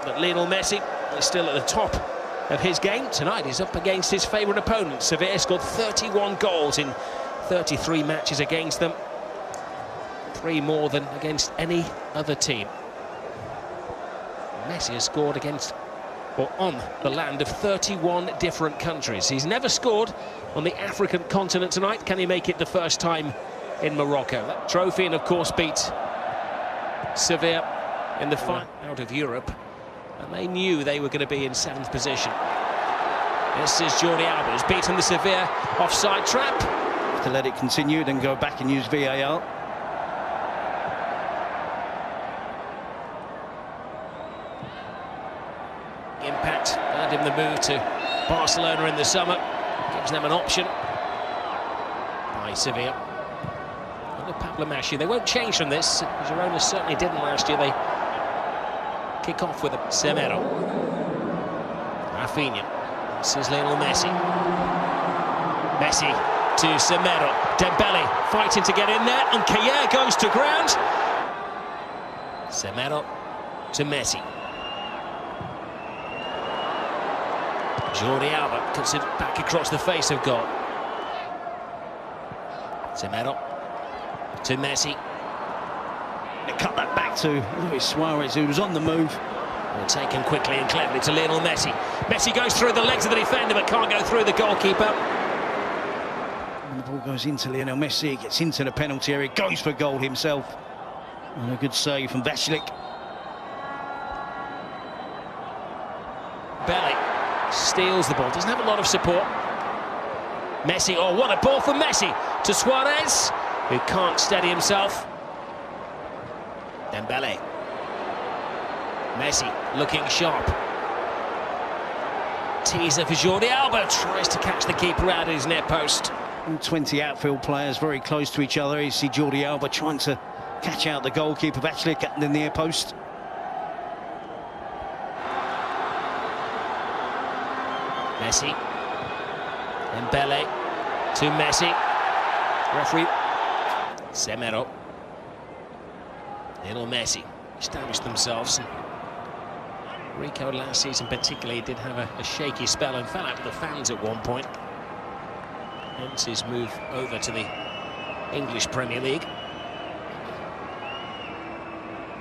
that Lionel Messi is still at the top of his game. Tonight he's up against his favourite opponent. Sevilla scored 31 goals in 33 matches against them. 3 more than against any other team. Messi has scored against, or on, the land of 31 different countries. He's never scored on the African continent tonight. Can he make it the first time in Morocco? That trophy, and of course beat Sevilla in the final out of Europe, and they knew they were going to be in 7th position. This is Jordi Alba, who's beaten the Sevilla offside trap. To let it continue, then go back and use VAR. Impact earned him the move to Barcelona in the summer. Gives them an option by Sevilla. Under Pablo Massi, they won't change from this. Girona certainly didn't last year. They kick off with a Semedo. Rafinha. This is Lionel Messi. Messi to Semedo. Dembele fighting to get in there, and Kayer goes to ground. Semedo to Messi. Jordi Alba cuts it back across the face of goal. Semedo to Messi. They cut that back to Luis Suarez, who was on the move. And taken quickly and cleverly to Lionel Messi. Messi goes through the legs of the defender, but can't go through the goalkeeper. And the ball goes into Lionel Messi, gets into the penalty area, goes for goal himself. And a good save from Vashlik. Belly steals the ball, doesn't have a lot of support. Messi, oh, what a ball from Messi to Suarez, who can't steady himself. Dembele. Messi looking sharp. Teaser for Jordi Alba, tries to catch the keeper out of his near post. 20 outfield players very close to each other. You see Jordi Alba trying to catch out the goalkeeper, Vashlik at the near post. Messi. Dembele to Messi. Referee Semedo. Lionel Messi established themselves. Rico last season particularly did have a shaky spell and fell out with the fans at one point. Hence his move over to the English Premier League.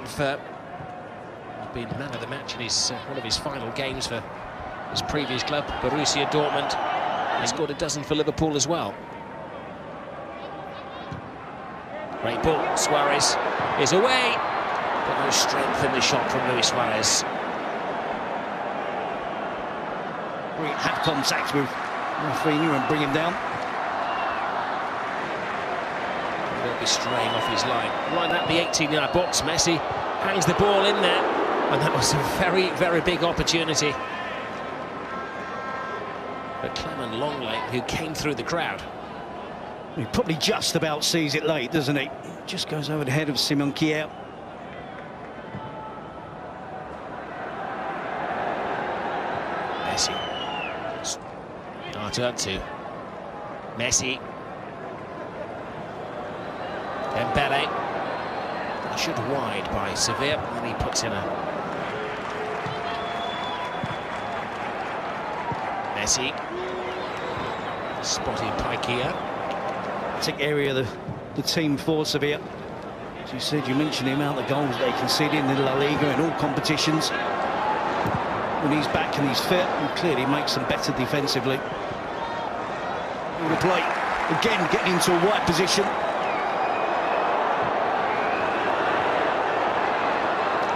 He's been man of the match in one of his final games for his previous club, Borussia Dortmund. He scored a dozen for Liverpool as well. Great ball. Suarez is away, but no strength in the shot from Luis Suarez. Have contact with Rafinha and bring him down. He'll be straying off his line. Right at the 18-yard box, Messi hangs the ball in there, and that was a very, very big opportunity. But Clement Longley, who came through the crowd. He probably just about sees it late, doesn't he? Just goes over the head of Simon Kier. Messi. Started to Messi. Dembele. Should wide by Sevilla, and he puts in a Messi. Spotted by Kier. Area of the team for Sevilla. As you said, you mentioned the amount of goals they conceded in the laliga in all competitions. When he's back and he's fit, he clearly makes them better defensively. The play again, getting into a wide position.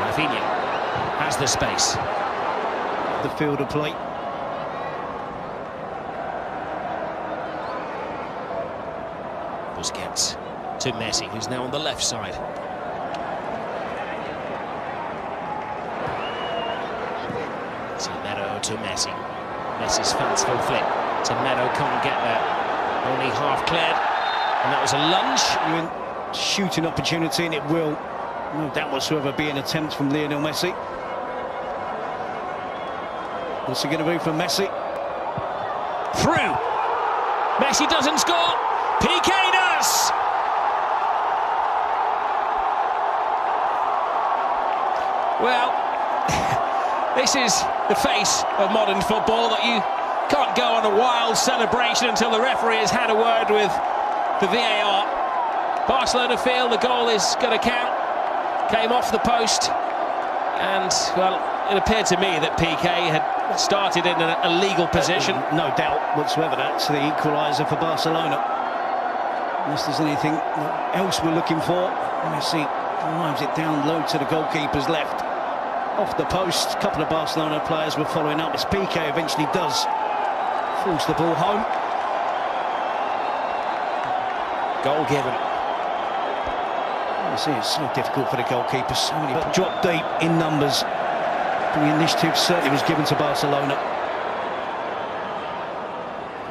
Rafinha has the space. The field of play. Busquets to Messi, who's now on the left side. Semedo to Messi. Messi's fanciful flick. Semedo can't get there. Only half cleared. And that was a lunge. Shooting opportunity, and it will, no doubt whatsoever, be an attempt from Lionel Messi. What's it going to be from Messi? Through. Messi doesn't score. PK does! Well, This is the face of modern football, that you can't go on a wild celebration until the referee has had a word with the VAR. Barcelona feel the goal is going to count. Came off the post, and, well, it appeared to me that PK had started in an illegal position. No doubt whatsoever that's the equaliser for Barcelona. Unless there's anything else we're looking for. Messi drives it down low to the goalkeeper's left. Off the post, a couple of Barcelona players were following up as PK eventually does force the ball home. Goal given. You see, it's so difficult for the goalkeeper, so many drop deep in numbers. The initiative certainly was given to Barcelona.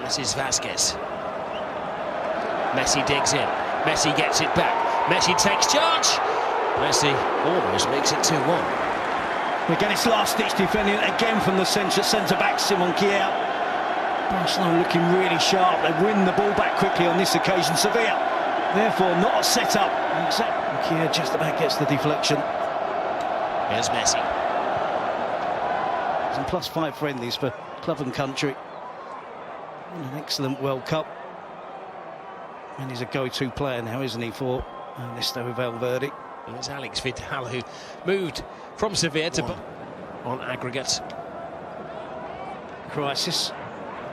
This is Vasquez. Messi digs in. Messi gets it back. Messi takes charge. Messi almost makes it 2-1. Again, it's last-ditch defending again from the centre-back, Simon Kjaer. Barcelona looking really sharp. They win the ball back quickly on this occasion. Sevilla, therefore, not a set-up. Kjaer just about gets the deflection. Here's Messi. Some +5 friendlies for club and country. And an excellent World Cup. And he's a go-to player now, isn't he, for Ernesto Valverde. And it's Alex Vidal who moved from Sevilla to on aggregate. Crisis.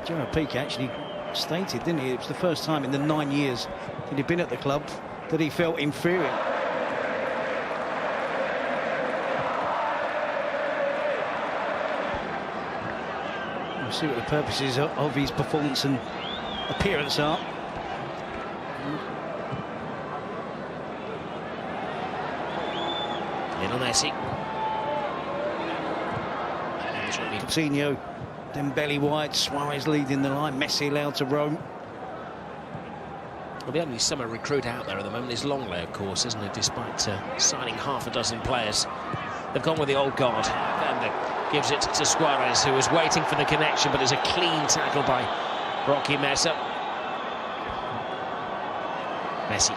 Gerard Piqué actually stated, didn't he? It was the first time in the 9 years that he'd been at the club that he felt inferior. We'll see what the purposes of his performance and appearance are. Lionel Messi. Coutinho, Dembele wide, Suarez leading the line, Messi allowed to roam. Well, the only summer recruit out there at the moment is Longley, of course, isn't it? Despite signing half a dozen players, they've gone with the old guard. Bender gives it to Suarez, who was waiting for the connection, but is a clean tackle by Rocky Mesa. Messi.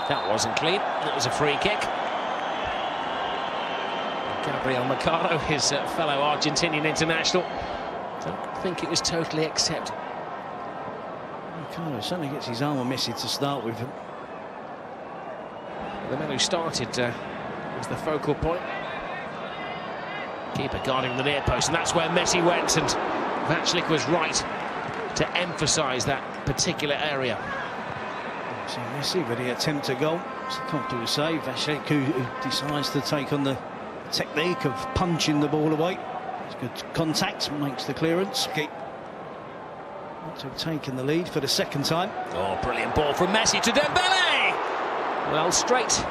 That wasn't clean. That was a free kick. Gabriel Mercado, his fellow Argentinian international. Don't think it was totally accepted. Mercado certainly gets his arm on Messi to start with. The man who started was the focal point. Keeper guarding the near post, and that's where Messi went, and Vachlik was right to emphasise that particular area. So Messi with the attempt to goal. It's a comfortable save. Vachlik who decides to take on the technique of punching the ball away. It's good contact, makes the clearance. Not to have taken the lead for the second time. Oh, brilliant ball from Messi to Dembele! Well, straight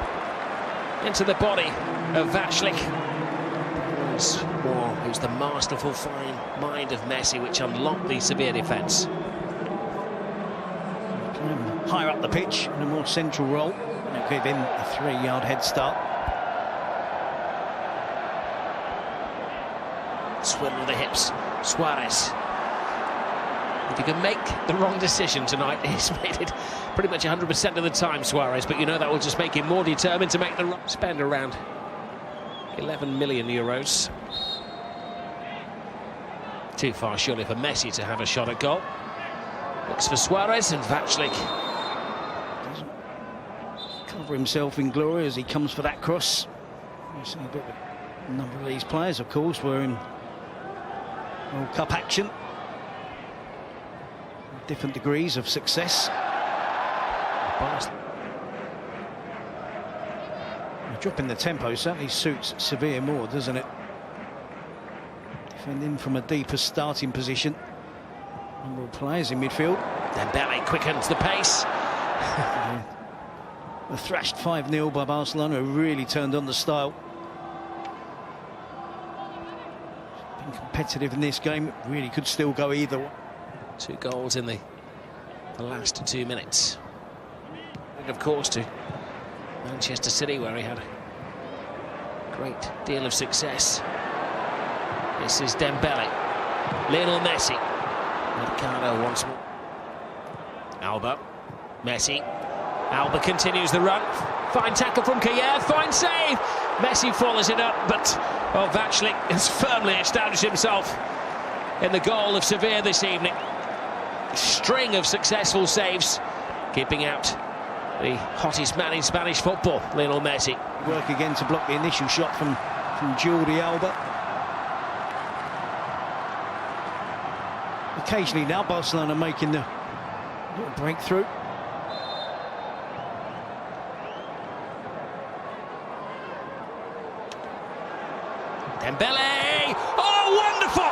into the body of Vachlik. Who's the masterful fine mind of Messi, which unlocked the Sevilla defence. Higher up the pitch in a more central role, and give him a 3-yard head start. Swivel the hips, Suarez. If he can make the wrong decision tonight, he's made it pretty much 100% of the time, Suarez, but you know that will just make him more determined to make the right spend around 11 million euros. Too far surely for Messi to have a shot at goal. Looks for Suarez, and Vachlik doesn't cover himself in glory as he comes for that cross. You see a bit of a number of these players, of course, were in World Cup action. Different degrees of success. Dropping the tempo certainly suits Sevilla more, doesn't it? Defending from a deeper starting position. Number of players in midfield. Dembele quickens the pace. The thrashed 5-0 by Barcelona really turned on the style. Been competitive in this game, it really could still go either way. 2 goals in the last 2 minutes. And of course to Manchester City, where he had a great deal of success. This is Dembele. Lionel Messi. Mercado once more. Alba. Messi. Alba continues the run. Fine tackle from Kjaer. Fine save. Messi follows it up, but Well, Vachlik has firmly established himself in the goal of Sevilla this evening. A string of successful saves, keeping out the hottest man in Spanish football, Lionel Messi. Work again to block the initial shot from Jordi Alba. Occasionally now Barcelona making the little breakthrough. Dembele! Oh, wonderful!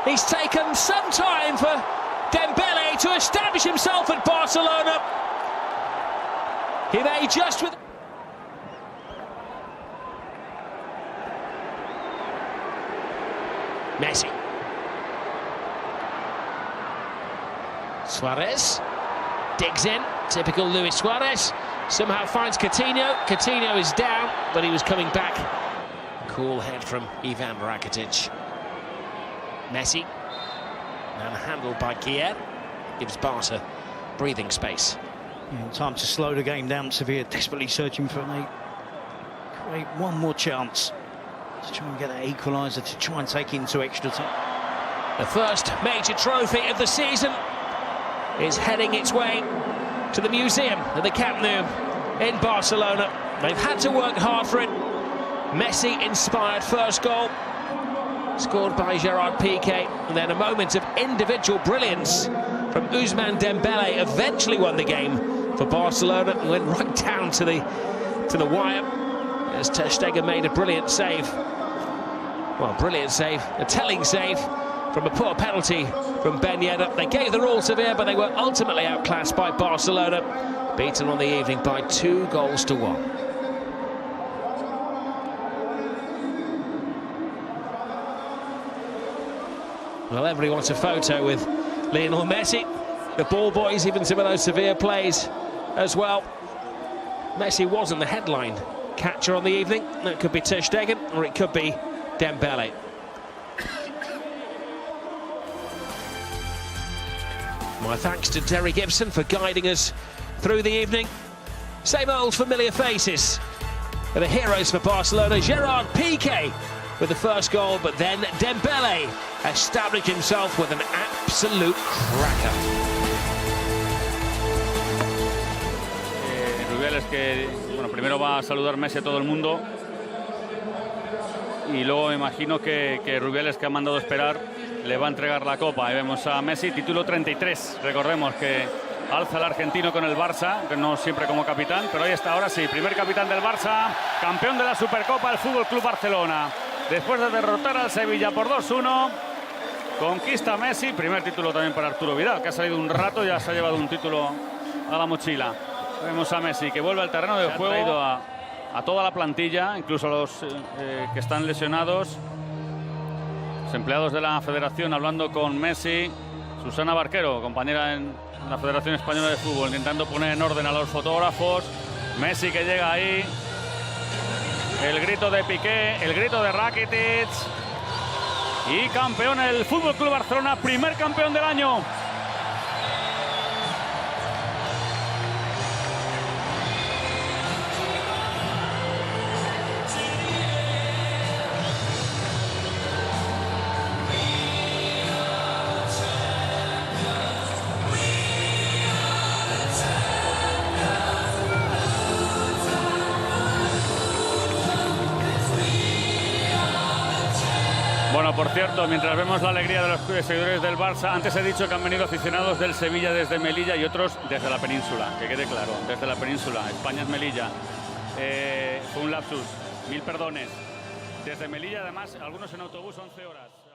He's taken some time for Dembele to establish himself at Barcelona. He may just with... Messi. Suarez digs in, typical Luis Suarez, somehow finds Coutinho. Coutinho is down, but he was coming back. Cool head from Ivan Rakitic. Messi, and handled by Kier, gives Barca breathing space. Yeah, time to slow the game down. Sevilla desperately searching for create one more chance to try and get that equaliser, to try and take into extra time. The first major trophy of the season is heading its way to the museum at the Camp Nou in Barcelona. They've had to work hard for it. Messi-inspired first goal, scored by Gerard Piqué, and then a moment of individual brilliance from Ousmane Dembele eventually won the game for Barcelona and went right down to the wire as Ter Stegen made a brilliant save. Well, brilliant save, a telling save from a poor penalty from Ben Yedder. They gave their all Sevilla, but they were ultimately outclassed by Barcelona, beaten on the evening by 2-1. Well, everybody wants a photo with Lionel Messi. The ball boys, even some of those Sevilla plays as well. Messi wasn't the headline catcher on the evening. That could be Ter Stegen, or it could be Dembele. My thanks to Terry Gibson for guiding us through the evening. Same old familiar faces. The heroes for Barcelona, Gerard Piqué with the first goal, but then Dembele established himself with an absolute cracker. Rubiales que, bueno, primero va a saludar Messi a todo el mundo y luego me imagino que Rubiales, que ha mandado esperar, le va a entregar la copa. Ahí vemos a Messi, título 33, recordemos que alza el argentino con el Barça, que no siempre como capitán, pero ahí está, ahora sí, primer capitán del Barça, campeón de la Supercopa del Fútbol Club Barcelona. Después de derrotar al Sevilla por 2-1, conquista Messi, primer título también para Arturo Vidal, que ha salido un rato y ya se ha llevado un título a la mochila. Vemos a Messi que vuelve al terreno de juego, ha traído a toda la plantilla, incluso a los que están lesionados. Los empleados de la Federación hablando con Messi. Susana Barquero, compañera en la Federación Española de Fútbol, intentando poner en orden a los fotógrafos. Messi que llega ahí. El grito de Piqué, el grito de Rakitic. Y campeón el Fútbol Club Barcelona, primer campeón del año. Bueno, por cierto, mientras vemos la alegría de los seguidores del Barça, antes he dicho que han venido aficionados del Sevilla desde Melilla y otros desde la península, que quede claro, desde la península. España es Melilla. Fue un lapsus, 1000 perdones. Desde Melilla, además, algunos en autobús, 11 horas.